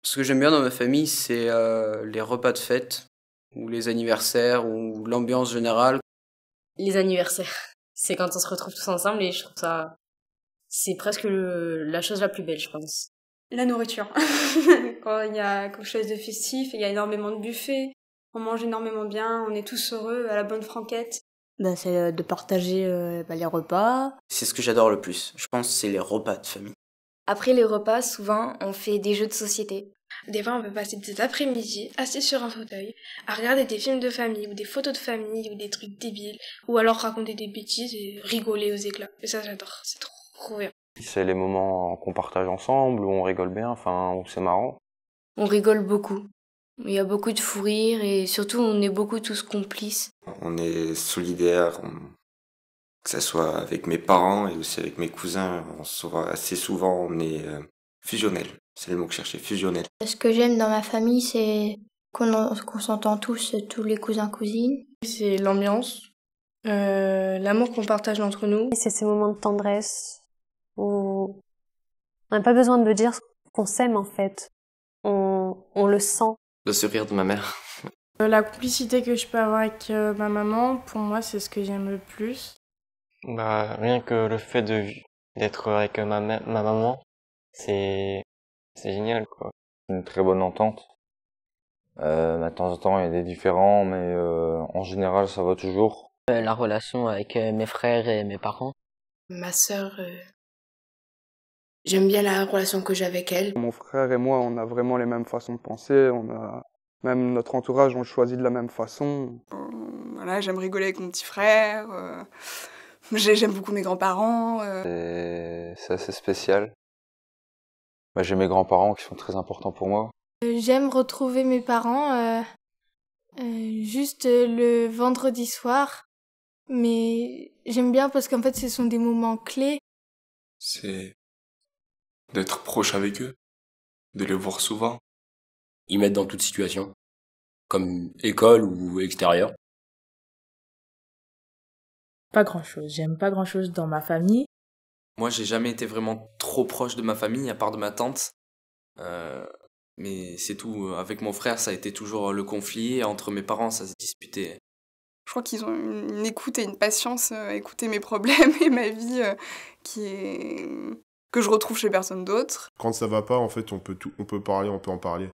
Ce que j'aime bien dans ma famille, c'est les repas de fête, ou les anniversaires, ou l'ambiance générale. Les anniversaires. C'est quand on se retrouve tous ensemble et je trouve ça... C'est presque la chose la plus belle, je pense. La nourriture. Quand il y a quelque chose de festif, il y a énormément de buffets, on mange énormément bien, on est tous heureux, à la bonne franquette. C'est de partager les repas. C'est ce que j'adore le plus. Je pense que c'est les repas de famille. Après les repas, souvent, on fait des jeux de société. Des fois, on peut passer des après-midi assis sur un fauteuil, à regarder des films de famille, ou des photos de famille, ou des trucs débiles, ou alors raconter des bêtises et rigoler aux éclats. Et ça, j'adore. C'est trop bien. C'est les moments qu'on partage ensemble, où on rigole bien, enfin, où c'est marrant. On rigole beaucoup. Il y a beaucoup de fou rire et surtout, on est beaucoup tous complices. On est solidaires, que ça soit avec mes parents et aussi avec mes cousins. Assez souvent, on est fusionnels. C'est le mot que je cherchais, fusionnel. Ce que j'aime dans ma famille, c'est qu'on s'entend tous les cousins-cousines. C'est l'ambiance, l'amour qu'on partage entre nous. C'est ces moments de tendresse où on n'a pas besoin de dire qu'on s'aime en fait. On le sent. Le sourire de ma mère. La complicité que je peux avoir avec ma maman, pour moi, c'est ce que j'aime le plus. Rien que le fait d'être avec ma maman, c'est génial, quoi. Une très bonne entente. De temps en temps, il y a des différends, mais en général, ça va toujours. La relation avec mes frères et mes parents. Ma sœur, j'aime bien la relation que j'ai avec elle. Mon frère et moi, on a vraiment les mêmes façons de penser, même notre entourage, on le choisit de la même façon. Voilà, j'aime rigoler avec mon petit frère, j'aime beaucoup mes grands-parents. C'est assez spécial. J'ai mes grands-parents qui sont très importants pour moi. J'aime retrouver mes parents juste le vendredi soir, mais j'aime bien parce qu'en fait ce sont des moments clés. C'est d'être proche avec eux, de les voir souvent. Ils m'aident dans toute situation, comme école ou extérieur. Pas grand-chose, j'aime pas grand-chose dans ma famille. Moi, j'ai jamais été vraiment trop proche de ma famille, à part de ma tante. Mais c'est tout. Avec mon frère, ça a été toujours le conflit. Et entre mes parents, ça se disputait. Je crois qu'ils ont une écoute et une patience à écouter mes problèmes et ma vie que je retrouve chez personne d'autre. Quand ça va pas, en fait, on peut parler, on peut en parler.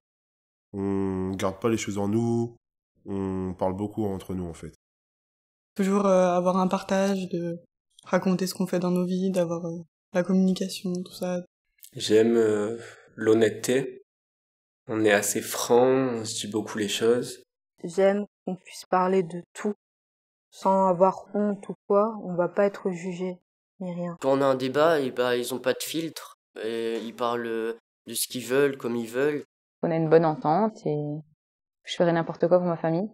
On garde pas les choses en nous, on parle beaucoup entre nous, en fait. Toujours avoir un partage, de raconter ce qu'on fait dans nos vies, d'avoir la communication, tout ça. J'aime l'honnêteté. On est assez franc, on se dit beaucoup les choses. J'aime qu'on puisse parler de tout, sans avoir honte ou quoi. On va pas être jugé, ni rien. Quand on a un débat, ils ont pas de filtre. Ils parlent de ce qu'ils veulent, comme ils veulent. On a une bonne entente et je ferai n'importe quoi pour ma famille.